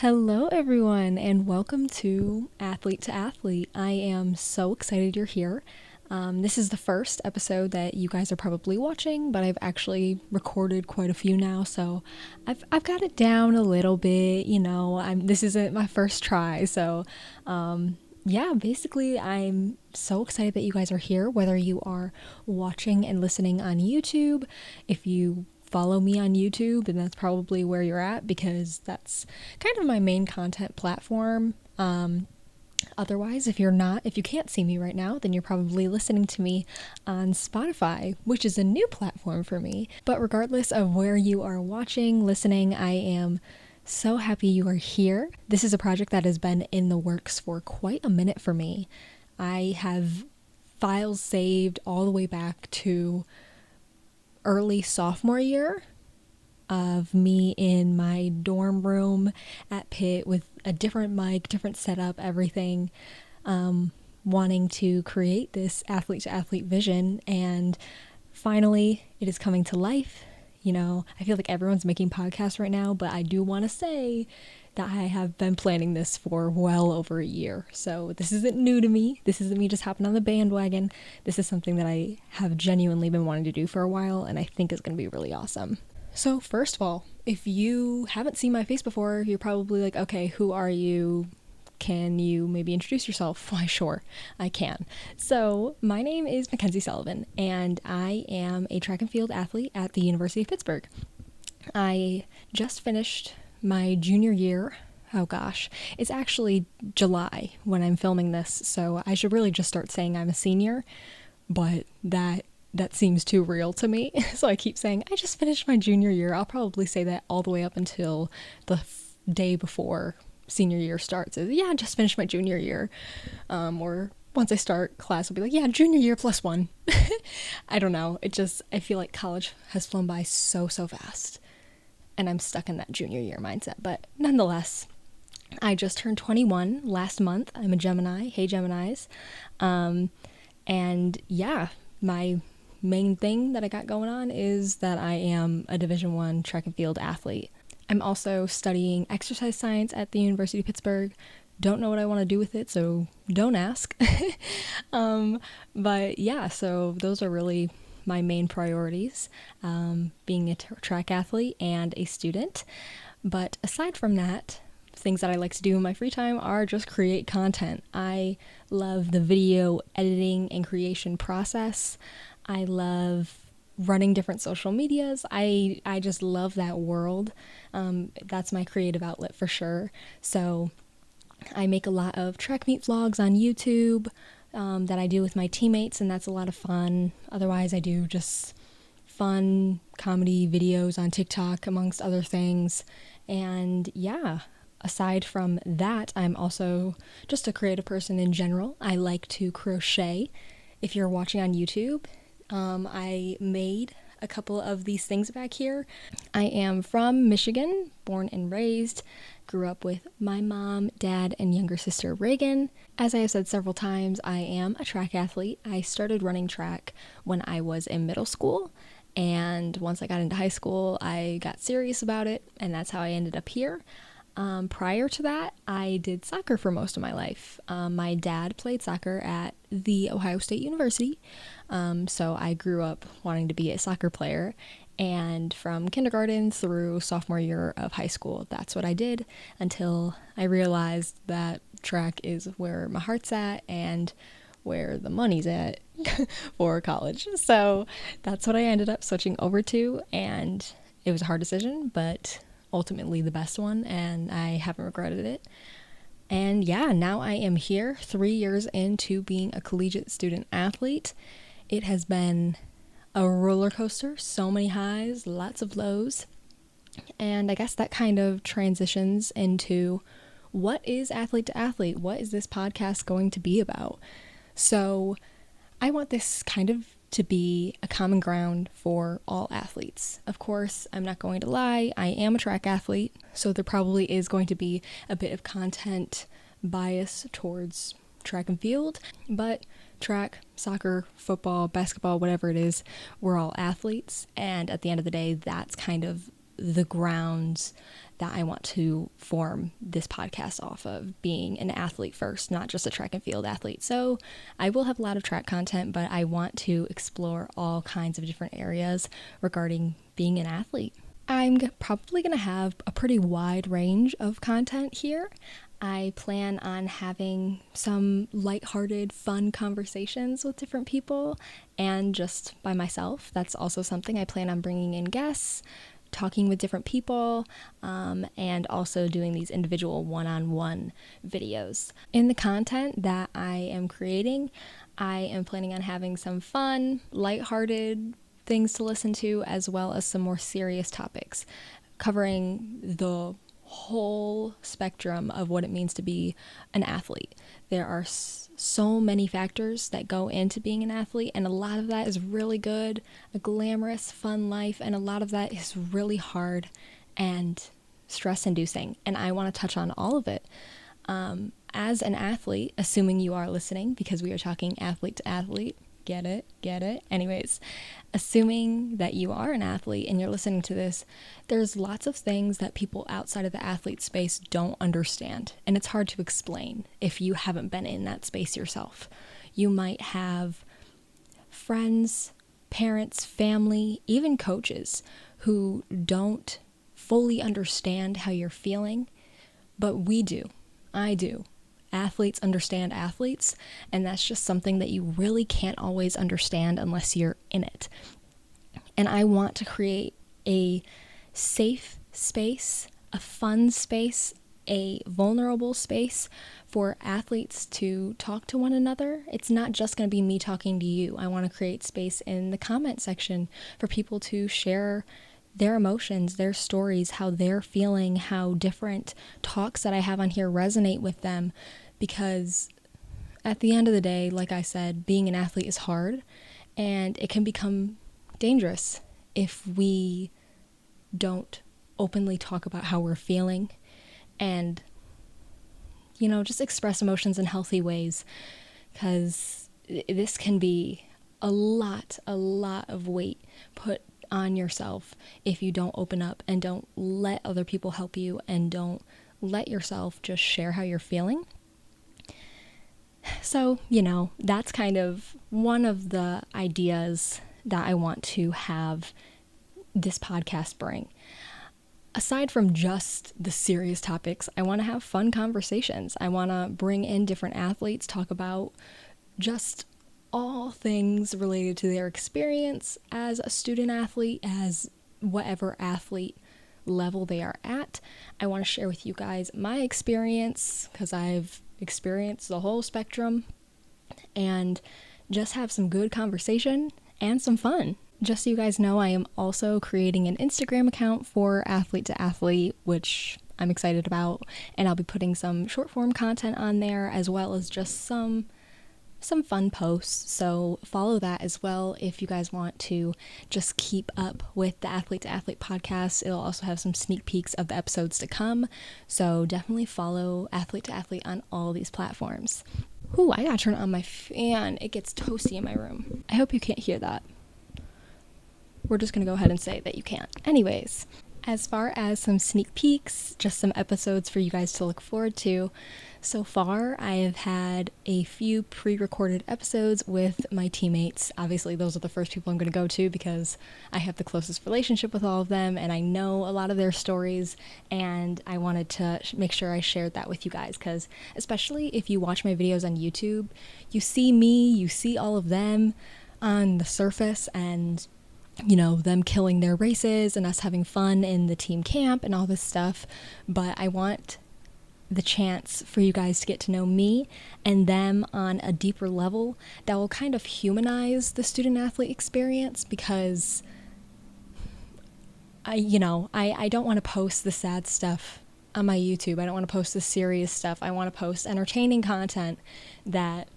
Hello, everyone, and welcome to Athlete to Athlete. I am so excited you're here. This is the first episode that you guys are probably watching, but I've actually recorded quite a few now, so I've got it down a little bit. This isn't my first try, so basically, I'm so excited that you guys are here, whether you are watching and listening on YouTube. If you follow me on YouTube, and that's probably where you're at because that's kind of my main content platform. Otherwise, if you can't see me right now, then you're probably listening to me on Spotify, which is a new platform for me. But regardless of where you are watching, listening, I am so happy you are here. This is a project that has been in the works for quite a minute for me. I have files saved all the way back to early sophomore year of me in my dorm room at Pitt with a different mic, different setup, everything, wanting to create this athlete to athlete vision. And finally, it is coming to life. I feel like everyone's making podcasts right now, but I do want to say that I have been planning this for well over a year. So this isn't new to me. This isn't me just hopping on the bandwagon. This is something that I have genuinely been wanting to do for a while, and I think is going to be really awesome. So first of all, if you haven't seen my face before, you're probably like, okay, who are you? Can you maybe introduce yourself? Why, sure, I can. So my name is Mackenzie Sullivan, and I am a track and field athlete at the University of Pittsburgh. I just finished my junior year. Oh gosh, it's actually July when I'm filming this, so I should really just start saying I'm a senior, but that seems too real to me. So I keep saying I just finished my junior year. I'll probably say that all the way up until the day before senior year starts. I just finished my junior year. Or once I start class, I'll be like, junior year plus one. I don't know. I feel like college has flown by so fast. And I'm stuck in that junior year mindset. But nonetheless, I just turned 21 last month. I'm a Gemini. Hey, Geminis. My main thing that I got going on is that I am a Division I track and field athlete. I'm also studying exercise science at the University of Pittsburgh. Don't know what I want to do with it, so don't ask. So those are really my main priorities, being a track athlete and a student. But aside from that, things that I like to do in my free time are just create content. I love the video editing and creation process. I love running different social medias. I just love that world. That's my creative outlet for sure. So I make a lot of track meet vlogs on YouTube that I do with my teammates, and that's a lot of fun. Otherwise, I do just fun comedy videos on TikTok, amongst other things. And aside from that, I'm also just a creative person in general. I like to crochet. If you're watching on YouTube, I made a couple of these things back here. I am from Michigan, born and raised, grew up with my mom, dad, and younger sister Reagan. As I have said several times, I am a track athlete. I started running track when I was in middle school, and once I got into high school, I got serious about it, and that's how I ended up here. Prior to that, I did soccer for most of my life. My dad played soccer at the Ohio State University, so I grew up wanting to be a soccer player, and from kindergarten through sophomore year of high school, that's what I did until I realized that track is where my heart's at and where the money's at for college. So that's what I ended up switching over to, and it was a hard decision, but ultimately the best one, and I haven't regretted it. And now I am here 3 years into being a collegiate student athlete. It has been a roller coaster, so many highs, lots of lows. And I guess that kind of transitions into what is athlete to athlete? What is this podcast going to be about? So I want this kind of to be a common ground for all athletes. Of course, I'm not going to lie, I am a track athlete, so there probably is going to be a bit of content bias towards track and field, but track, soccer, football, basketball, whatever it is, we're all athletes, and at the end of the day, that's kind of the grounds that I want to form this podcast off of, being an athlete first, not just a track and field athlete. So I will have a lot of track content, but I want to explore all kinds of different areas regarding being an athlete. I'm probably going to have a pretty wide range of content here. I plan on having some lighthearted, fun conversations with different people and just by myself. That's also something I plan on bringing in guests, talking with different people, and also doing these individual one-on-one videos. In the content that I am creating, I am planning on having some fun, lighthearted things to listen to, as well as some more serious topics, covering the whole spectrum of what it means to be an athlete. There are so many factors that go into being an athlete, and a lot of that is really good, a glamorous, fun life, and a lot of that is really hard and stress-inducing, and I want to touch on all of it. As an athlete, assuming you are listening, because we are talking athlete to athlete, get it? Anyways, assuming that you are an athlete and you're listening to this, there's lots of things that people outside of the athlete space don't understand. And it's hard to explain if you haven't been in that space yourself. You might have friends, parents, family, even coaches who don't fully understand how you're feeling, but we do. I do. Athletes understand athletes, and that's just something that you really can't always understand unless you're in it. And I want to create a safe space, a fun space, a vulnerable space for athletes to talk to one another. It's not just going to be me talking to you. I want to create space in the comment section for people to share their emotions, their stories, how they're feeling, how different talks that I have on here resonate with them. Because at the end of the day, like I said, being an athlete is hard, and it can become dangerous if we don't openly talk about how we're feeling and, just express emotions in healthy ways, because this can be a lot of weight put on yourself if you don't open up and don't let other people help you and don't let yourself just share how you're feeling. So, that's kind of one of the ideas that I want to have this podcast bring. Aside from just the serious topics, I want to have fun conversations. I want to bring in different athletes, talk about just all things related to their experience as a student athlete, as whatever athlete level they are at. I want to share with you guys my experience, because I've experienced the whole spectrum, and just have some good conversation and some fun. Just so you guys know, I am also creating an Instagram account for Athlete to Athlete, which I'm excited about, and I'll be putting some short form content on there, as well as just some fun posts. So follow that as well if you guys want to just keep up with the Athlete to Athlete podcast. It'll also have some sneak peeks of the episodes to come. So definitely follow Athlete to Athlete on all these platforms. Ooh, I gotta turn on my fan. It gets toasty in my room. I hope you can't hear that. We're just gonna go ahead and say that you can't. Anyways, as far as some sneak peeks, just some episodes for you guys to look forward to. So far, I have had a few pre-recorded episodes with my teammates. Obviously, those are the first people I'm going to go to because I have the closest relationship with all of them, and I know a lot of their stories, and I wanted to make sure I shared that with you guys, because especially if you watch my videos on YouTube, you see me, you see all of them on the surface, and them killing their races and us having fun in the team camp and all this stuff, but I want the chance for you guys to get to know me and them on a deeper level that will kind of humanize the student athlete experience, because I don't want to post the sad stuff on my YouTube. I don't want to post the serious stuff. I want to post entertaining content that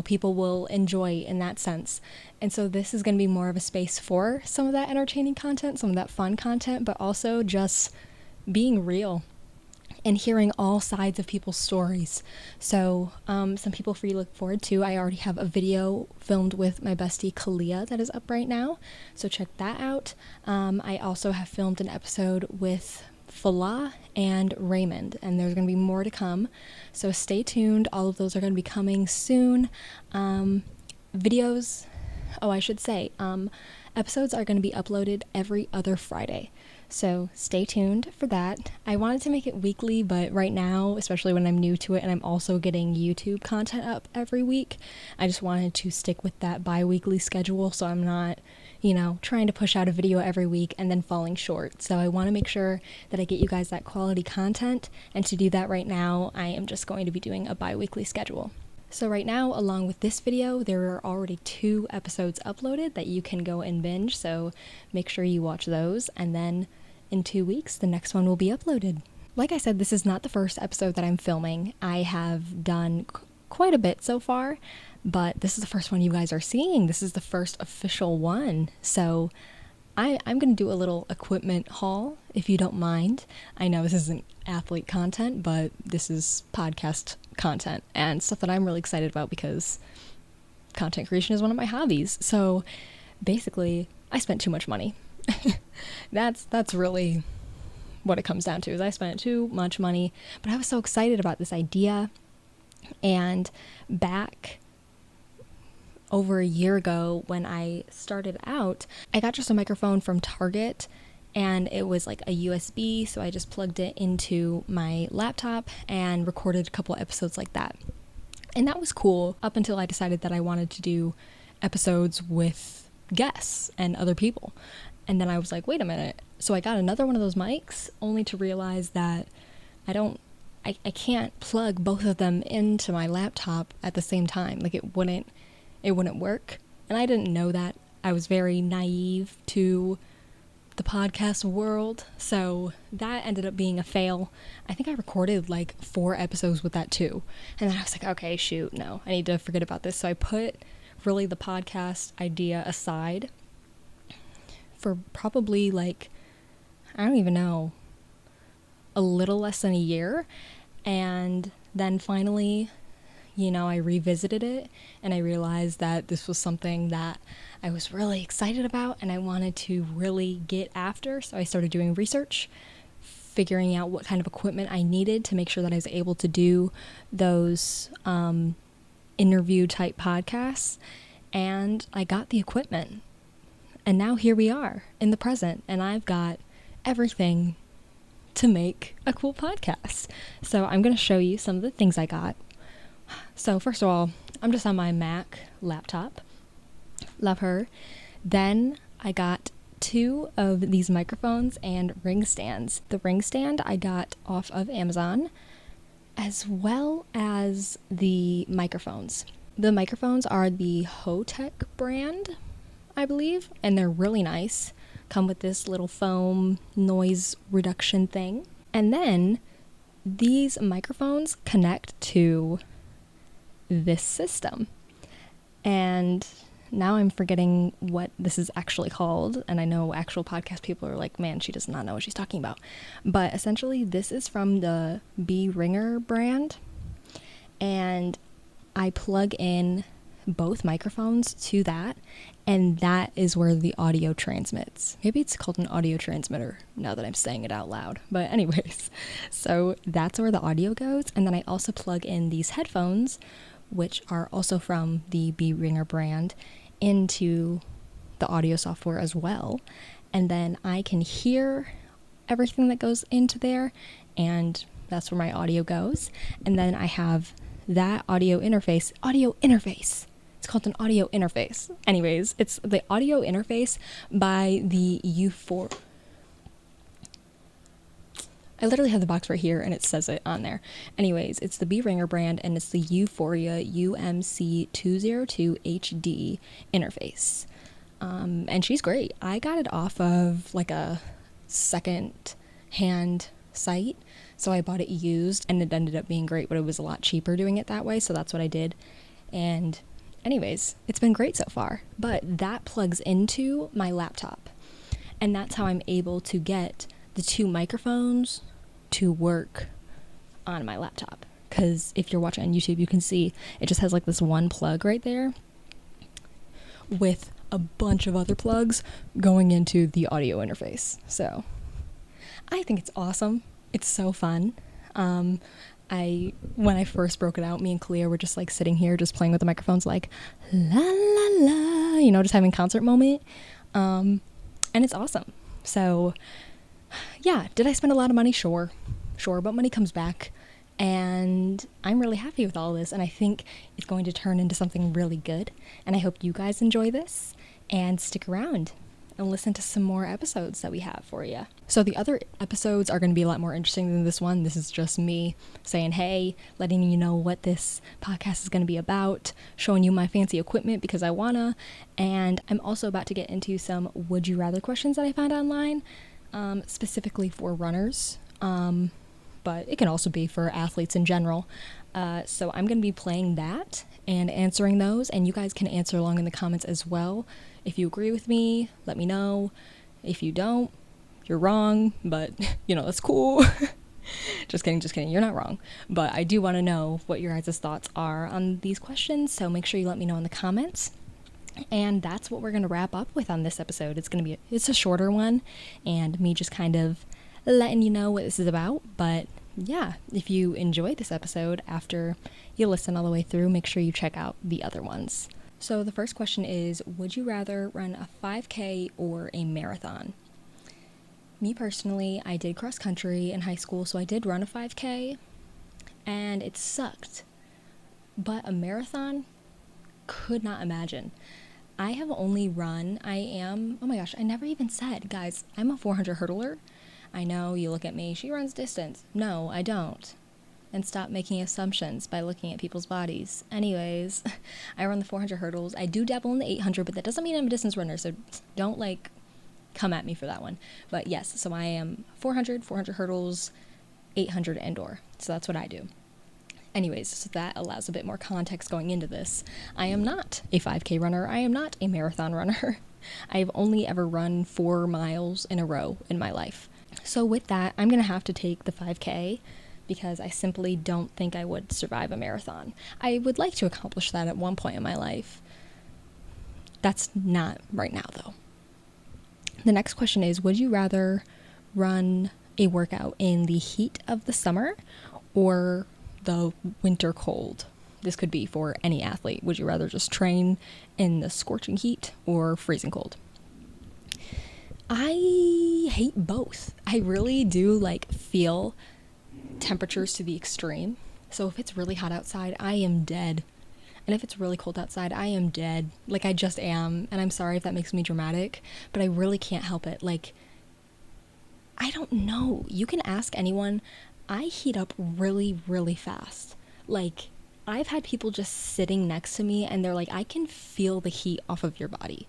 people will enjoy in that sense. And so this is going to be more of a space for some of that entertaining content, some of that fun content, but also just being real and hearing all sides of people's stories. So some people for you to look forward to. I already have a video filmed with my bestie Kalia that is up right now, so check that out. I also have filmed an episode with Fala and Raymond, and there's going to be more to come, so stay tuned. All of those are going to be coming soon. Videos, I should say, episodes are going to be uploaded every other Friday, so stay tuned for that. I wanted to make it weekly, but right now, especially when I'm new to it and I'm also getting YouTube content up every week, I just wanted to stick with that bi-weekly schedule so I'm not, trying to push out a video every week and then falling short. So I want to make sure that I get you guys that quality content, and to do that right now, I am just going to be doing a bi-weekly schedule. So right now, along with this video, there are already 2 episodes uploaded that you can go and binge, so make sure you watch those, and then in 2 weeks, the next one will be uploaded. Like I said, this is not the first episode that I'm filming. I have done quite a bit so far, but this is the first one you guys are seeing. This is the first official one, so I'm going to do a little equipment haul, if you don't mind. I know this isn't athlete content, but this is podcast content and stuff that I'm really excited about because content creation is one of my hobbies. So basically, I spent too much money. That's really what it comes down to, is I spent too much money, but I was so excited about this idea. And back over a year ago when I started out, I got just a microphone from Target, and it was like a USB, so I just plugged it into my laptop and recorded a couple episodes like that. And that was cool up until I decided that I wanted to do episodes with guests and other people. And then I was like, wait a minute. So I got another one of those mics, only to realize that I can't plug both of them into my laptop at the same time. Like it wouldn't work. And I didn't know that. I was very naive to the podcast world, so that ended up being a fail. I think I recorded like 4 episodes with that too. And then I was like, okay, shoot, no, I need to forget about this. So I put really the podcast idea aside for probably like, I don't even know, a little less than a year. And then finally, I revisited it and I realized that this was something that I was really excited about and I wanted to really get after. So I started doing research, figuring out what kind of equipment I needed to make sure that I was able to do those interview type podcasts. And I got the equipment. And now here we are in the present, and I've got everything to make a cool podcast. So I'm going to show you some of the things I got. So first of all, I'm just on my Mac laptop. Love her. Then I got 2 of these microphones and ring stands. The ring stand I got off of Amazon, as well as the microphones. The microphones are the Hotech brand, I believe, and they're really nice. Come with this little foam noise reduction thing. And then these microphones connect to this system. And now I'm forgetting what this is actually called, and I know actual podcast people are like, man, she does not know what she's talking about. But essentially, this is from the B-Ringer brand, and I plug in both microphones to that, and that is where the audio transmits. Maybe it's called an audio transmitter now that I'm saying it out loud. But anyways, so that's where the audio goes. And then I also plug in these headphones, which are also from the B-Ringer brand, into the audio software as well. And then I can hear everything that goes into there, and that's where my audio goes. And then I have that audio interface. It's called an audio interface. Anyways, it's the audio interface by the U4. I literally have the box right here and it says it on there. Anyways, it's the B-Ringer brand and it's the Euphoria UMC202 HD interface. And she's great. I got it off of like a second-hand site. So I bought it used and it ended up being great, but it was a lot cheaper doing it that way. So that's what I did. And anyways, it's been great so far. But that plugs into my laptop. And that's how I'm able to get the 2 microphones to work on my laptop. Because if you're watching on YouTube, you can see it just has like this one plug right there with a bunch of other plugs going into the audio interface. So I think it's awesome. It's so fun. Um, when I first broke it out, me and Kalia were just like sitting here, just playing with the microphones, like la la la, just having concert moment. And it's awesome. So, yeah, did I spend a lot of money? Sure, but money comes back, and I'm really happy with all this, and I think it's going to turn into something really good. And I hope you guys enjoy this and stick around and listen to some more episodes that we have for you. So the other episodes are going to be a lot more interesting than this one. This is just me saying, hey, letting you know what this podcast is going to be about, showing you my fancy equipment because I wanna, and I'm also about to get into some would you rather questions that I found online, specifically for runners, but it can also be for athletes in general. So I'm going to be playing that and answering those, and you guys can answer along in the comments as well. If you agree with me, let me know. If you don't, you're wrong, but that's cool. Just kidding, you're not wrong. But I do want to know what your guys' thoughts are on these questions, so make sure you let me know in the comments. And that's what we're going to wrap up with on this episode. It's a shorter one, and me just kind of letting you know what this is about. But yeah, if you enjoyed this episode after you listen all the way through, make sure you check out the other ones. So the first question is, would you rather run a 5K or a marathon? Me personally, I did cross country in high school, so I did run a 5K, and it sucked. But a marathon, could not imagine. I have only run, oh my gosh, I never even said, guys, I'm a 400 hurdler. I know, you look at me, she runs distance. No, I don't. And stop making assumptions by looking at people's bodies. Anyways, I run the 400 hurdles. I do dabble in the 800, but that doesn't mean I'm a distance runner, so don't come at me for that one. But yes, so I am 400 hurdles, 800 indoor. So that's what I do. Anyways, so that allows a bit more context going into this. I am not a 5K runner. I am not a marathon runner. I've only ever run 4 miles in a row in my life. So with that, I'm going to have to take the 5K because I simply don't think I would survive a marathon. I would like to accomplish that at one point in my life. That's not right now, though. The next question is, would you rather run a workout in the heat of the summer or the winter cold? This could be for any athlete. Would you rather just train in the scorching heat or freezing cold? I hate both. I really do feel temperatures to the extreme. So if it's really hot outside, I am dead. And if it's really cold outside, I am dead. I just am. And I'm sorry if that makes me dramatic, but I really can't help it. I don't know. You can ask anyone. I heat up really, really fast. I've had people just sitting next to me and they're like, I can feel the heat off of your body,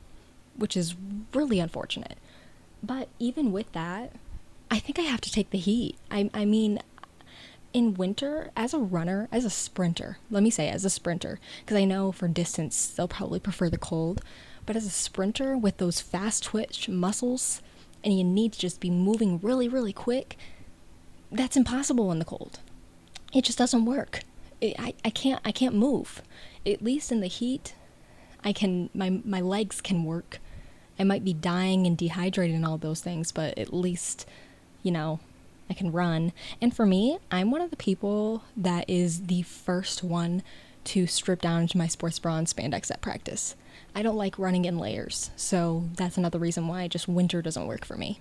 which is really unfortunate. But even with that, I think I have to take the heat. I mean, in winter, as a runner, as a sprinter, because I know for distance, they'll probably prefer the cold, but as a sprinter with those fast twitch muscles, and you need to just be moving really, really quick, that's impossible in the cold. It just doesn't work. I can't move. At least in the heat, my legs can work. I might be dying and dehydrated and all those things, but at least, I can run. And for me, I'm one of the people that is the first one to strip down into my sports bra and spandex at practice. I don't like running in layers, so that's another reason why just winter doesn't work for me.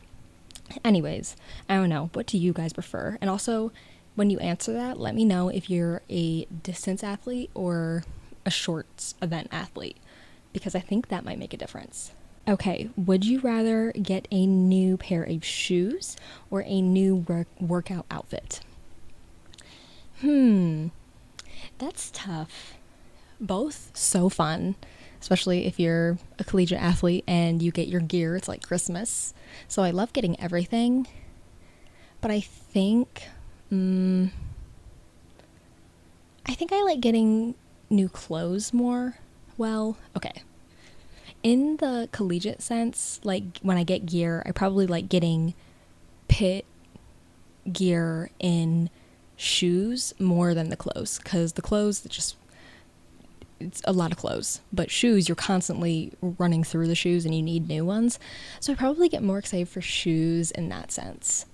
Anyways, I don't know. What do you guys prefer? And also, when you answer that, let me know if you're a distance athlete or a shorts event athlete, because I think that might make a difference. Okay, would you rather get a new pair of shoes or a new workout outfit? That's tough. Both so fun, especially if you're a collegiate athlete and you get your gear. It's like Christmas. So I love getting everything. But I think I like getting new clothes more. Well, okay. In the collegiate sense, when I get gear, I probably like getting pit gear in shoes more than the clothes, because the clothes, it's a lot of clothes, but shoes, you're constantly running through the shoes and you need new ones. So I probably get more excited for shoes in that sense.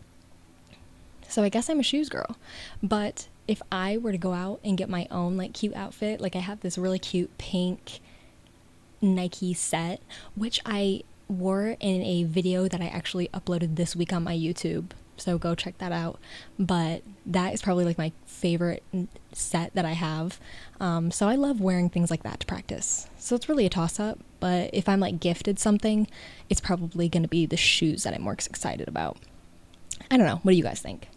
So I guess I'm a shoes girl. But if I were to go out and get my own like cute outfit, like I have this really cute pink Nike set, which I wore in a video that I actually uploaded this week on my YouTube. So go check that out. But that is probably like my favorite set that I have. So I love wearing things like that to practice. So it's really a toss up. But if I'm like gifted something, it's probably going to be the shoes that I'm more excited about. I don't know. What do you guys think?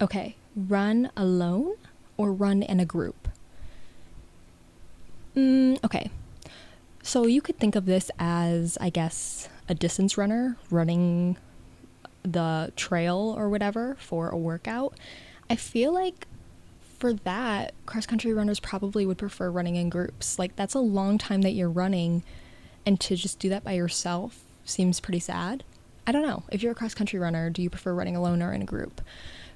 Okay. Run alone or run in a group? Okay. So you could think of this as, I guess, a distance runner running the trail or whatever for a workout. I feel like for that, cross-country runners probably would prefer running in groups. Like, that's a long time that you're running, and to just do that by yourself seems pretty sad. I don't know. If you're a cross-country runner, do you prefer running alone or in a group?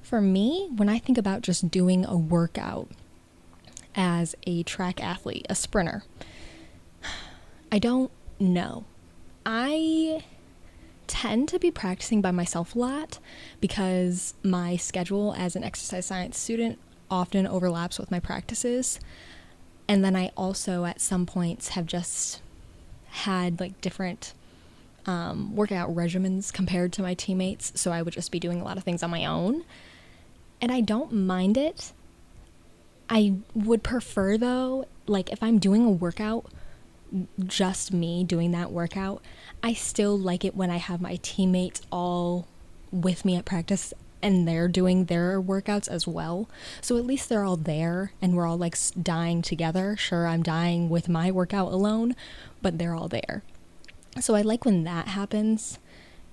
For me, when I think about just doing a workout as a track athlete, a sprinter, I don't know. I tend to be practicing by myself a lot because my schedule as an exercise science student often overlaps with my practices. And then I also at some points have just had like different workout regimens compared to my teammates. So I would just be doing a lot of things on my own. And I don't mind it. I would prefer though, like if I'm doing a workout, just me doing that workout, I still like it when I have my teammates all with me at practice and they're doing their workouts as well. So at least they're all there and we're all like dying together. Sure, I'm dying with my workout alone, but they're all there. So I like when that happens.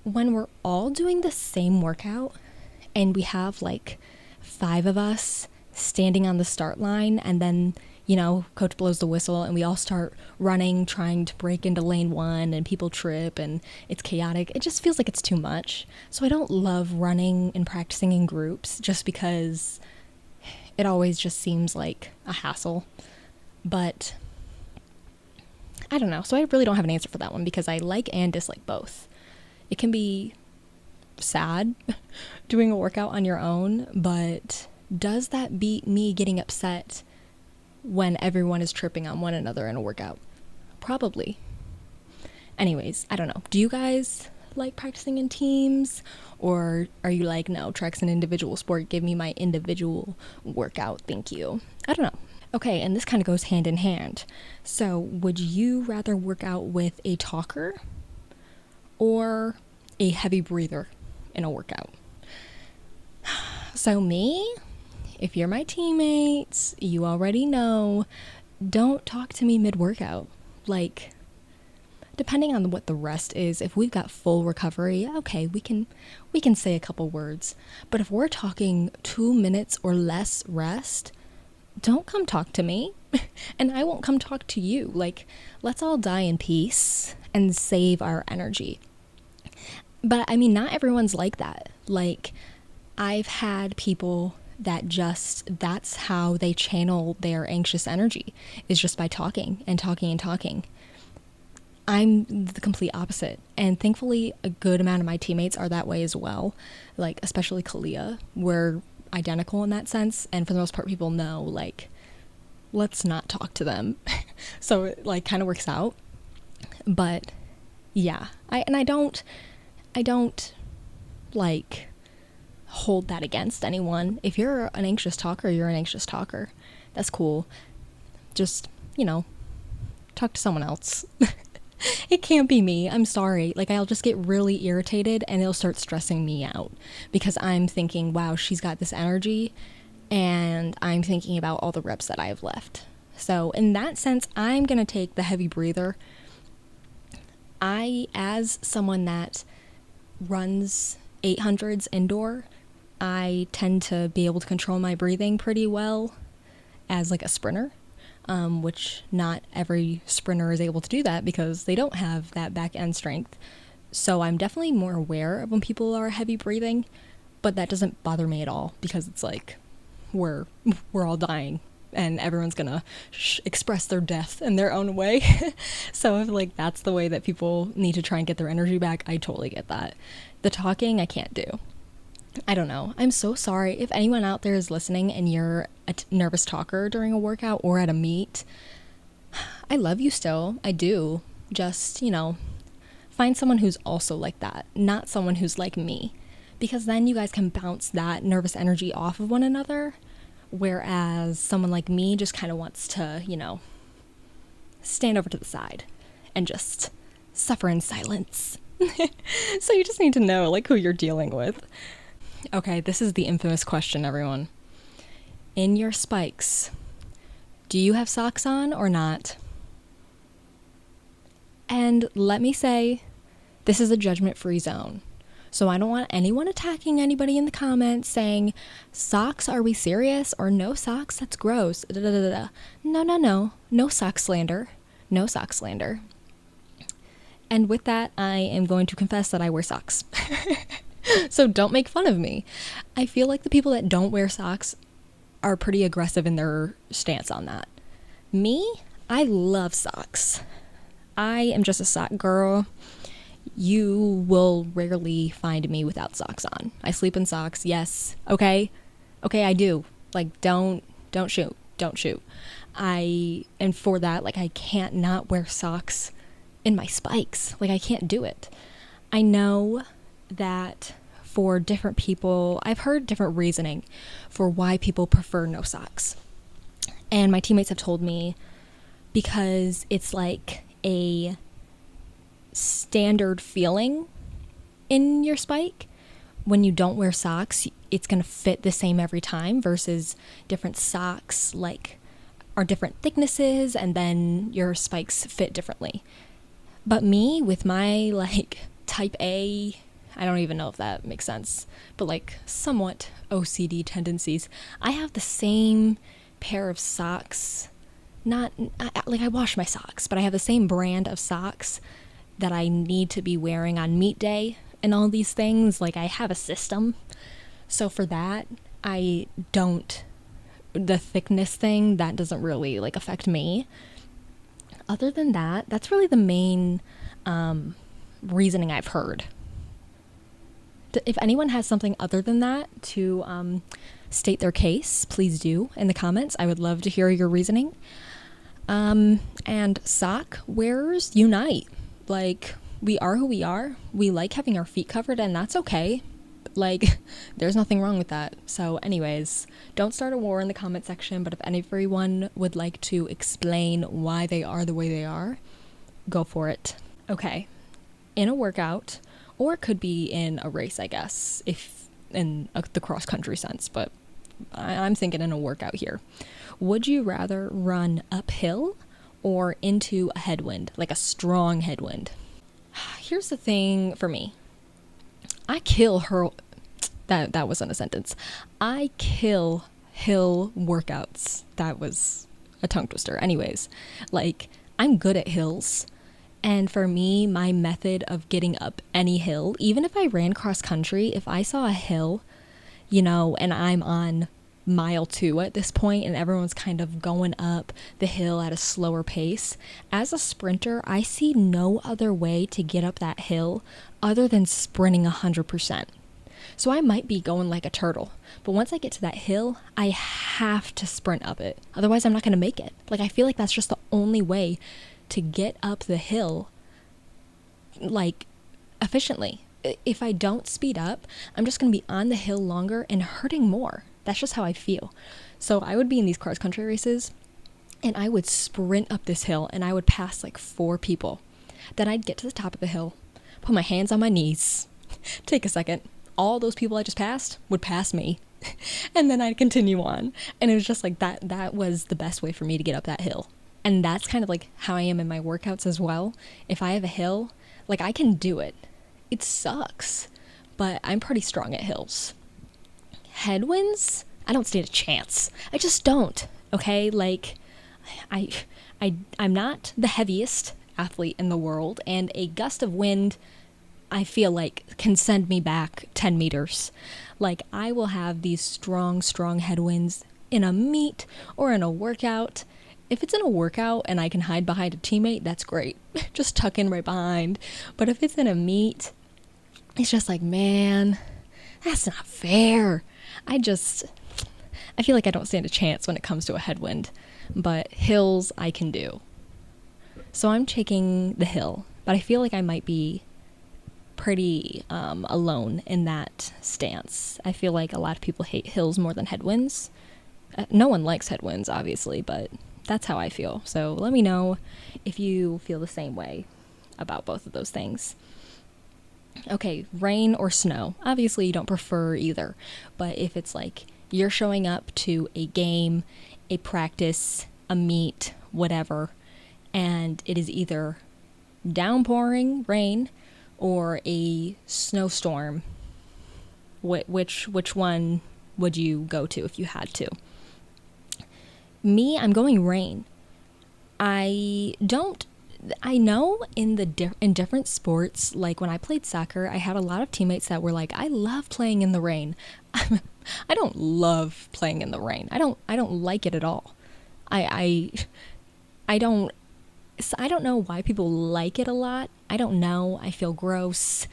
When we're all doing the same workout and we have like 5 of us standing on the start line, and then coach blows the whistle and we all start running, trying to break into lane 1, and people trip and it's chaotic. It just feels like it's too much. So I don't love running and practicing in groups just because it always just seems like a hassle. But I don't know. So I really don't have an answer for that one because I like and dislike both. It can be sad doing a workout on your own, but does that beat me getting upset when everyone is tripping on one another in a workout? Probably. Anyways, I don't know. Do you guys like practicing in teams? Or are you like, no, track's an individual sport. Give me my individual workout. Thank you. I don't know. Okay, and this kind of goes hand in hand. So would you rather work out with a talker or a heavy breather in a workout? So me, if you're my teammates, you already know, don't talk to me mid-workout. Like, depending on what the rest is, if we've got full recovery, okay, we can say a couple words. But if we're talking 2 minutes or less rest, don't come talk to me, and I won't come talk to you. Like, let's all die in peace and save our energy. But, I mean, not everyone's like that. Like, I've had people that that's how they channel their anxious energy, is just by talking and talking and talking. I'm the complete opposite. And thankfully, a good amount of my teammates are that way as well. Like, especially Kalia. We're identical in that sense. And for the most part, people know, like, let's not talk to them. So it, like, kind of works out. But, yeah. I don't, like, hold that against anyone. If you're an anxious talker, you're an anxious talker. That's cool. Just, talk to someone else. It can't be me. I'm sorry. Like, I'll just get really irritated and it'll start stressing me out because I'm thinking, wow, she's got this energy, and I'm thinking about all the reps that I have left. So in that sense, I'm going to take the heavy breather. As someone that runs 800s indoor, I tend to be able to control my breathing pretty well as like a sprinter. Which not every sprinter is able to do that because they don't have that back end strength. So I'm definitely more aware of when people are heavy breathing, but that doesn't bother me at all because it's like we're all dying and everyone's gonna express their death in their own way. So if like that's the way that people need to try and get their energy back, I totally get that. The talking I can't do. I don't know. I'm so sorry. If anyone out there is listening and you're a nervous talker during a workout or at a meet, I love you still. I do. Just, find someone who's also like that, not someone who's like me. Because then you guys can bounce that nervous energy off of one another. Whereas someone like me just kind of wants to, stand over to the side and just suffer in silence. So you just need to know, like, who you're dealing with. Okay, this is the infamous question, everyone. In your spikes, do you have socks on or not? And let me say, this is a judgment-free zone. So I don't want anyone attacking anybody in the comments saying, socks, are we serious? Or no socks, that's gross. Da, da, da, da. No. No sock slander. No sock slander. And with that, I am going to confess that I wear socks. So don't make fun of me. I feel like the people that don't wear socks are pretty aggressive in their stance on that. Me, I love socks. I am just a sock girl. You will rarely find me without socks on. I sleep in socks, yes. Okay, I do. Like, don't shoot. And for that, like, I can't not wear socks in my spikes. Like, I can't do it. I know that for different people, I've heard different reasoning for why people prefer no socks. And my teammates have told me because it's like a standard feeling in your spike. When you don't wear socks, it's going to fit the same every time versus different socks like are different thicknesses and then your spikes fit differently. But me, with my like type A, I don't even know if that makes sense, but like somewhat OCD tendencies, I have the same pair of socks. I wash my socks, but I have the same brand of socks that I need to be wearing on meet day and all these things. Like, I have a system. So for that, the thickness thing, that doesn't really like affect me. Other than that, that's really the main reasoning I've heard. If anyone has something other than that to state their case, please do in the comments. I would love to hear your reasoning. And sock wearers unite. Like, we are who we are. We like having our feet covered, and that's okay. Like, there's nothing wrong with that. So anyways, don't start a war in the comment section, but if everyone would like to explain why they are the way they are, go for it. Okay, in a workout, or it could be in a race, I guess, if in the cross-country sense, but I'm thinking in a workout here. Would you rather run uphill or into a headwind, like a strong headwind? Here's the thing for me. I kill her. That wasn't a sentence. I kill hill workouts. That was a tongue twister. Anyways, like, I'm good at hills. And for me, my method of getting up any hill, even if I ran cross country, if I saw a hill, and I'm on mile 2 at this point and everyone's kind of going up the hill at a slower pace, as a sprinter, I see no other way to get up that hill other than sprinting 100%. So I might be going like a turtle, but once I get to that hill, I have to sprint up it. Otherwise, I'm not going to make it. Like, I feel like that's just the only way to get up the hill, like, efficiently. If I don't speed up, I'm just going to be on the hill longer and hurting more. That's just how I feel. So I would be in these cross-country races, and I would sprint up this hill, and I would pass like 4 people. Then I'd get to the top of the hill, put my hands on my knees, take a second. All those people I just passed would pass me, and then I'd continue on. And it was just like that. That was the best way for me to get up that hill. And that's kind of like how I am in my workouts as well. If I have a hill, like, I can do it. It sucks, but I'm pretty strong at hills. Headwinds, I don't stand a chance. I just don't. Okay, like, I'm not the heaviest athlete in the world, and a gust of wind, I feel like, can send me back 10 meters. Like, I will have these strong headwinds in a meet or in a workout. If it's in a workout and I can hide behind a teammate, that's great. Just tuck in right behind. But if it's in a meet, it's just like, man, That's not fair. I feel like I don't stand a chance when it comes to a headwind, but hills I can do. So I'm taking the hill, but I feel like I might be pretty alone in that stance. I feel like a lot of people hate hills more than headwinds. No one likes headwinds, obviously, but that's how I feel. So let me know if you feel the same way about both of those things. Okay, rain or snow. Obviously, you don't prefer either, but if it's like you're showing up to a game, a practice, a meet, whatever, and it is either downpouring rain or a snowstorm, which one would you go to if you had to? Me, I'm going rain. I don't. I know in in different sports, like when I played soccer, I had a lot of teammates that were like, "I love playing in the rain." I don't love playing in the rain. I don't like it at all. I I don't I don't know why people like it a lot. I don't know. I feel gross.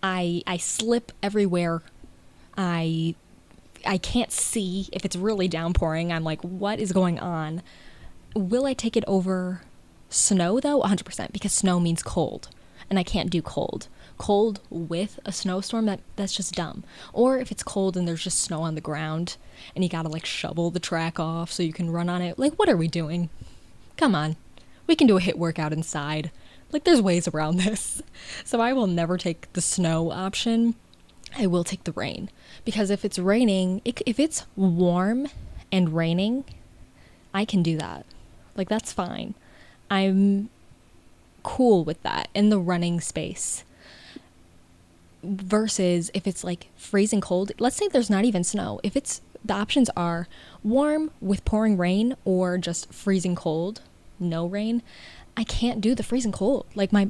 I slip everywhere. I I can't see if it's really downpouring. I'm like, what is going on? Will I take it over snow though? 100%, because snow means cold, and I can't do cold. Cold with a snowstorm, that's just dumb. Or if it's cold and there's just snow on the ground and you gotta like shovel the track off so you can run on it. Like, what are we doing? Come on. We can do a hit workout inside. Like, there's ways around this. So I will never take the snow option. I will take the rain. Because if it's raining, if it's warm and raining, I can do that. Like, that's fine. I'm cool with that in the running space. Versus if it's like freezing cold, let's say there's not even snow. If it's, the options are warm with pouring rain or just freezing cold, no rain, I can't do the freezing cold. Like, my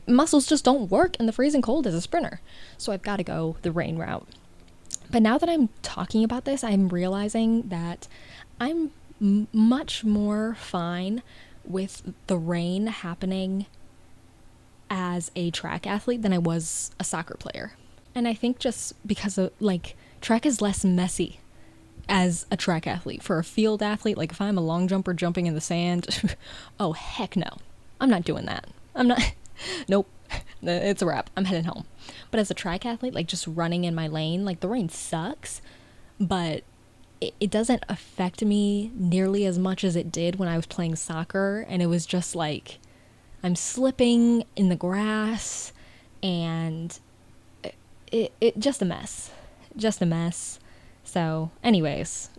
muscles just don't work in the freezing cold as a sprinter. So I've got to go the rain route. But now that I'm talking about this, I'm realizing that I'm much more fine with the rain happening as a track athlete than I was a soccer player. And I think just because of, like, track is less messy as a track athlete. For a field athlete, like if I'm a long jumper jumping in the sand, oh heck no. I'm not doing that. I'm not, nope. It's a wrap. I'm heading home. But as a track athlete, like just running in my lane, like the rain sucks, but it doesn't affect me nearly as much as it did when I was playing soccer. And it was just like, I'm slipping in the grass and it just a mess. Just a mess. So anyways,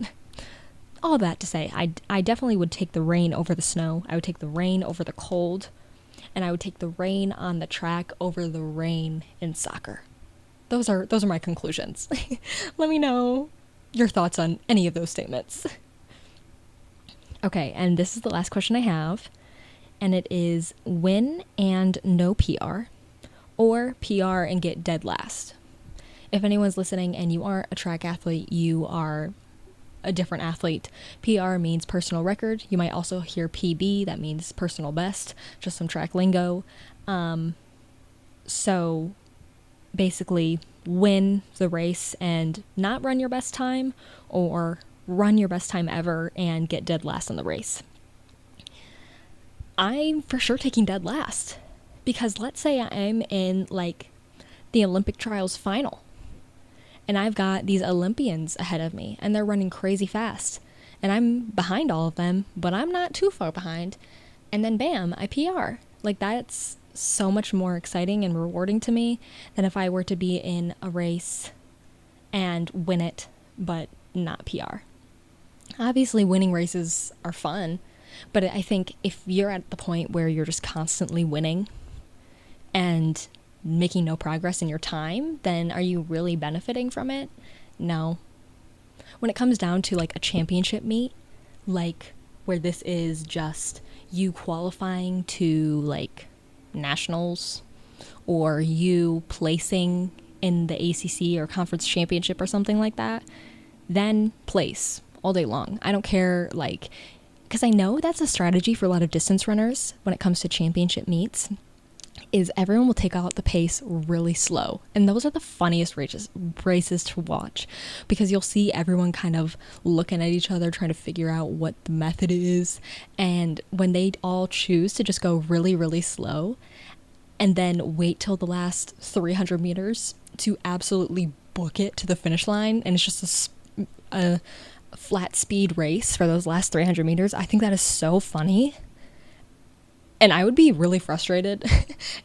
all that to say, I definitely would take the rain over the snow. I would take the rain over the cold. And I would take the rain on the track over the rain in soccer. Those are my conclusions. Let me know your thoughts on any of those statements. Okay, and this is the last question I have. And it is win and no PR, or PR and get dead last. If anyone's listening and you aren't a track athlete, you are a different athlete. PR means personal record. You might also hear PB, that means personal best, just some track lingo. So basically win the race and not run your best time, or run your best time ever and get dead last in the race. I'm for sure taking dead last, because let's say I'm in like the Olympic trials final and I've got these Olympians ahead of me and they're running crazy fast and I'm behind all of them, but I'm not too far behind, and then bam, I PR. Like, that's so much more exciting and rewarding to me than if I were to be in a race and win it but not PR. Obviously winning races are fun, but I think if you're at the point where you're just constantly winning and making no progress in your time, then are you really benefiting from it? No. When it comes down to like a championship meet, like where this is just you qualifying to like nationals or you placing in the ACC or conference championship or something like that, then place all day long. I don't care, like, because I know that's a strategy for a lot of distance runners when it comes to championship meets, is everyone will take out the pace really slow. And those are the funniest races to watch, because you'll see everyone kind of looking at each other, trying to figure out what the method is. And when they all choose to just go really, really slow and then wait till the last 300 meters to absolutely book it to the finish line, and it's just a flat speed race for those last 300 meters, I think that is so funny. And I would be really frustrated.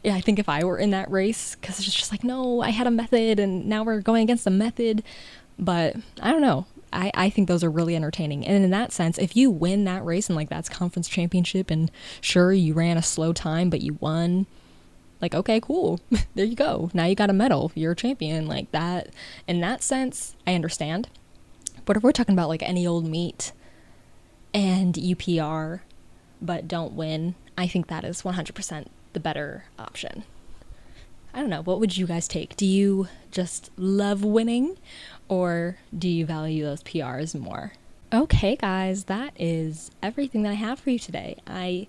Yeah, I think if I were in that race, because it's just like, no, I had a method and now we're going against the method. But I don't know. I think those are really entertaining. And in that sense, if you win that race and like that's conference championship, and sure, you ran a slow time, but you won, like, okay, cool. There you go. Now you got a medal. You're a champion. Like that. In that sense, I understand. But if we're talking about like any old meet and you PR but don't win, I think that is 100% the better option. I don't know. What would you guys take? Do you just love winning, or do you value those PRs more? Okay, guys, that is everything that I have for you today. I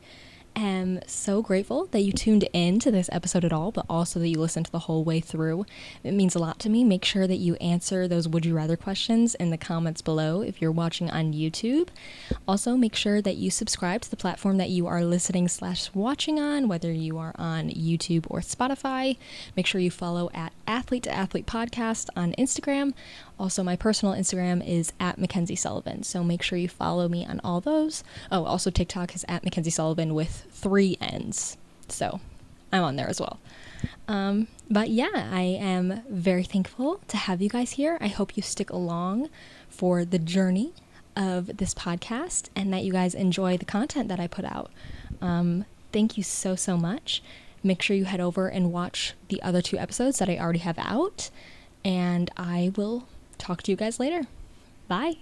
am so grateful that you tuned in to this episode at all, but also that you listened to the whole way through. It means a lot to me. Make sure that you answer those would you rather questions in the comments below if you're watching on YouTube. Also, make sure that you subscribe to the platform that you are listening/watching on, whether you are on YouTube or Spotify. Make sure you follow at Athlete to Athlete Podcast on Instagram. Also, my personal Instagram is at Mackenzie Sullivan, so make sure you follow me on all those. Oh, also TikTok is at Mackenzie Sullivan with 3 N's, so I'm on there as well. But yeah, I am very thankful to have you guys here. I hope you stick along for the journey of this podcast and that you guys enjoy the content that I put out. Thank you so much. Make sure you head over and watch the other 2 episodes that I already have out, and I will talk to you guys later. Bye.